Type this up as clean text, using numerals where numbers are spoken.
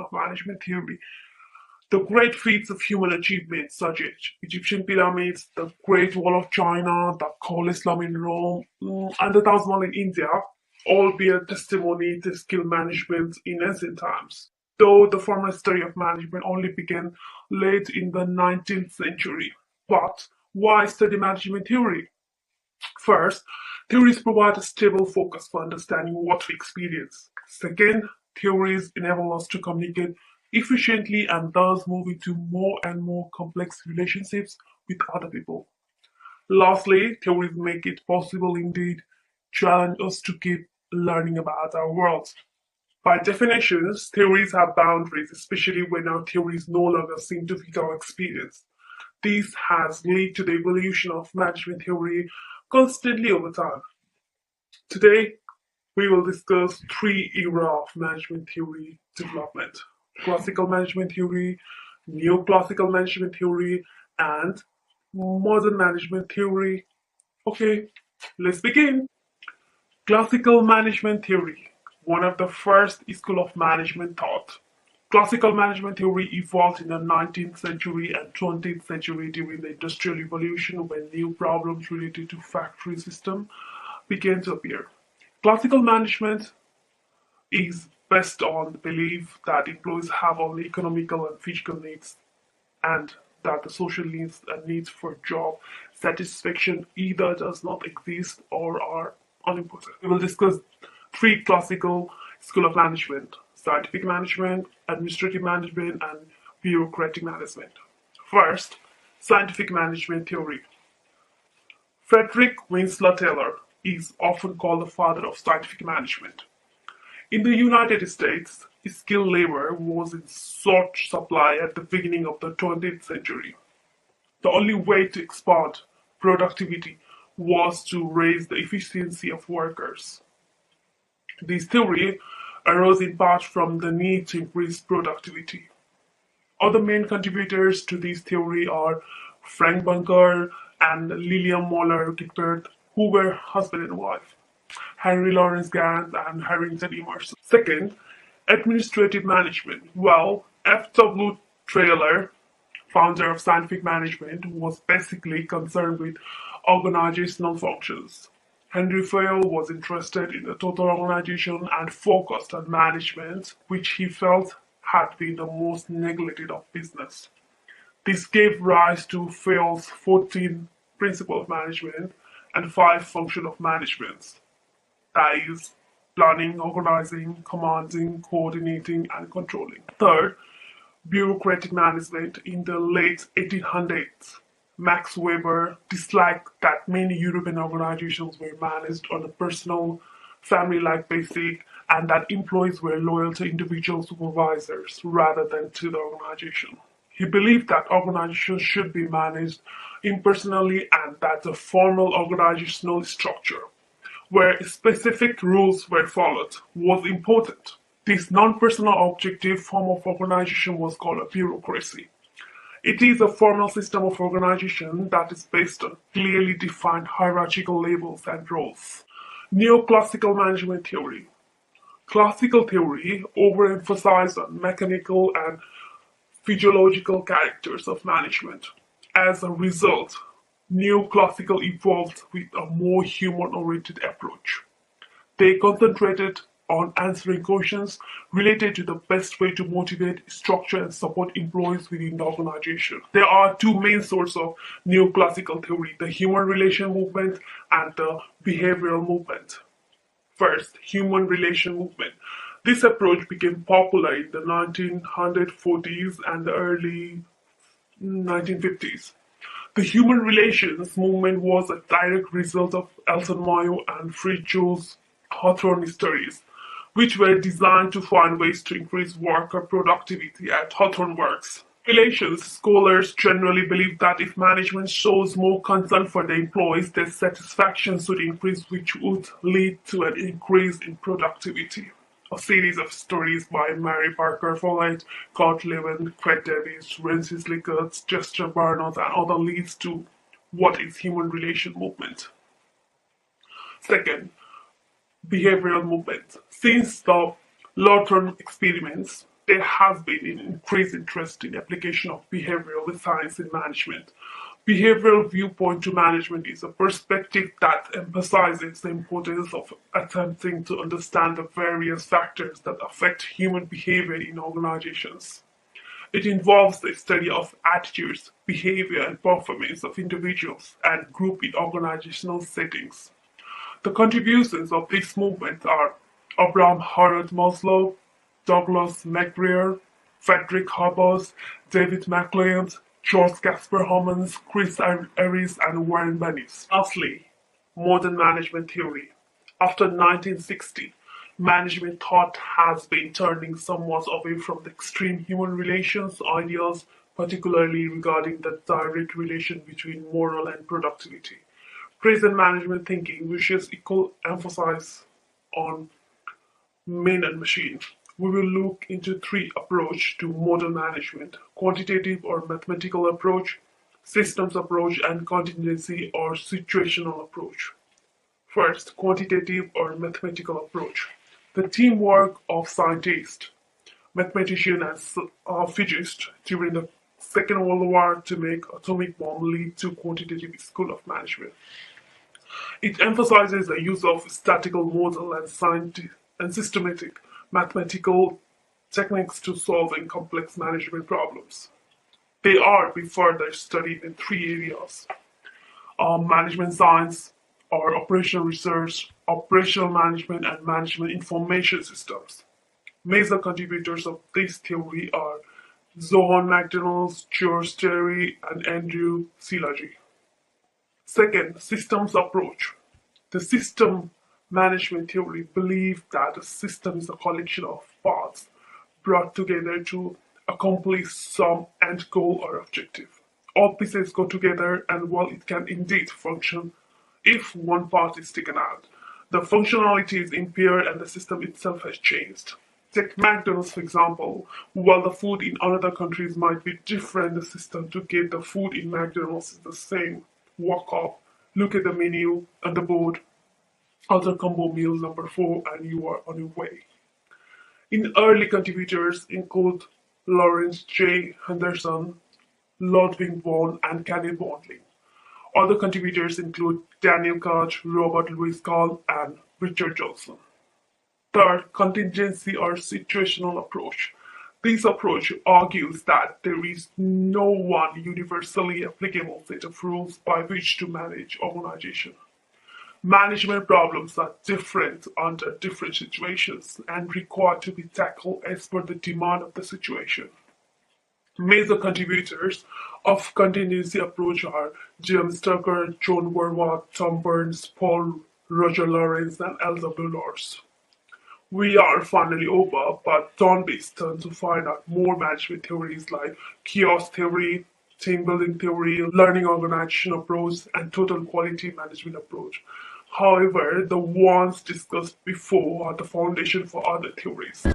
of management theory. The great feats of human achievement, such as Egyptian pyramids, the Great Wall of China, the Khol Islam in Rome, and the Taj Mahal in India, all bear testimony to skill management in ancient times. Though the formal study of management only began late in the 19th century. But why study management theory? First, theories provide a stable focus for understanding what we experience. Second, theories enable us to communicate efficiently and thus move into more and more complex relationships with other people. Lastly, theories make it possible indeed challenge us to keep learning about our world. By definitions, theories have boundaries, especially when our theories no longer seem to fit our experience. This has led to the evolution of management theory constantly over time. Today, we will discuss three eras of management theory development: classical management theory, neoclassical management theory, and modern management theory. Okay, let's begin. Classical management theory, one of the first school of management thought. Classical management theory evolved in the 19th century and 20th century during the Industrial Revolution when new problems related to factory system began to appear. Classical management is based on the belief that employees have only economical and physical needs and that the social needs and needs for job satisfaction either does not exist or are unimportant. We will discuss three classical school of management: scientific management, administrative management, and bureaucratic management. First, scientific management theory. Frederick Winslow Taylor is often called the father of scientific management. In the United States, skilled labor was in short supply at the beginning of the 20th century. The only way to expand productivity was to raise the efficiency of workers. This theory arose in part from the need to increase productivity. Other main contributors to this theory are Frank Bunker and Lillian Moller Gilbert, who were husband and wife, Henry Lawrence Gans, and Harrington Emerson. Second, administrative management. Well, F. W. Taylor, founder of scientific management, was basically concerned with organizational functions. Henry Fayol was interested in the total organization and focused on management, which he felt had been the most neglected of business. This gave rise to Fayol's 14 principles of management and 5 functions of management, that is, planning, organizing, commanding, coordinating, and controlling. Third, bureaucratic management. In the late 1800s, Max Weber disliked that many European organizations were managed on a personal, family-like basis and that employees were loyal to individual supervisors rather than to the organization. He believed that organizations should be managed impersonally and that the formal organizational structure, where specific rules were followed, was important. This non-personal objective form of organization was called a bureaucracy. It is a formal system of organization that is based on clearly defined hierarchical labels and roles. Neoclassical management theory. Classical theory overemphasized on mechanical and physiological characters of management. As a result, neoclassical evolved with a more human-oriented approach. They concentrated on answering questions related to the best way to motivate, structure, and support employees within the organization. There are two main sources of neoclassical theory: the human relation movement and the behavioral movement. First, human relation movement. This approach became popular in the 1940s and the early 1950s. The human relations movement was a direct result of Elton Mayo and Fritjof Hawthorne studies, which were designed to find ways to increase worker productivity at Hawthorne Works. Relations scholars generally believe that if management shows more concern for the employees, their satisfaction should increase, which would lead to an increase in productivity. A series of stories by Mary Parker Follett, Kurt Lewin, Craig Davis, Francis Lickert, Chester Barnard, and others leads to what is human relation movement. Second, behavioral movement. Since the Lawton experiments, there has been an increased interest in application of behavioral science in management. Behavioral viewpoint to management is a perspective that emphasizes the importance of attempting to understand the various factors that affect human behavior in organizations. It involves the study of attitudes, behavior, and performance of individuals and groups in organizational settings. The contributions of this movement are Abraham Harold Maslow, Douglas McGregor, Frederick Habers, David McLeod, George Casper Homans, Chris Harris, and Warren Bennis. Lastly, modern management theory. After 1960, management thought has been turning somewhat away from the extreme human relations ideals, particularly regarding the direct relation between moral and productivity. Present management thinking wishes equal emphasis on man and machine. We will look into three approaches to modern management: quantitative or mathematical approach, systems approach, and contingency or situational approach. First, quantitative or mathematical approach. The teamwork of scientists, mathematicians, and physicists during the Second World War to make atomic bomb lead to quantitative school of management. It emphasizes the use of statistical model and systematic mathematical techniques to solving complex management problems. They are be further studied in three areas: management science or operational research, operational management, and management information systems. Major contributors of this theory are Zohan McDonald, George Terry, and Andrew Szilagyi. Second, systems approach. The system management theory believes that a system is a collection of parts brought together to accomplish some end goal or objective. All pieces go together, and while it can indeed function if one part is taken out, the functionality is impaired and the system itself has changed. Take McDonald's for example. While the food in other countries might be different, the system to get the food in McDonald's is the same. Walk up, look at the menu on the board, order combo meal number 4, and you are on your way. In early contributors include Lawrence J. Henderson, Ludwig von, and Kenneth Bondling. Other contributors include Daniel Koch, Robert Louis Gall, and Richard Johnson. Third, contingency or situational approach. This approach argues that there is no one universally applicable set of rules by which to manage organization. Management problems are different under different situations and require to be tackled as per the demand of the situation. Major contributors of contingency approach are James Tucker, John Verwat, Tom Burns, Paul Roger Lawrence, and L.W. Lors. We are finally over, but don't be stunned to find out more management theories like chaos theory, team building theory, learning organization approach, and total quality management approach. However, the ones discussed before are the foundation for other theories.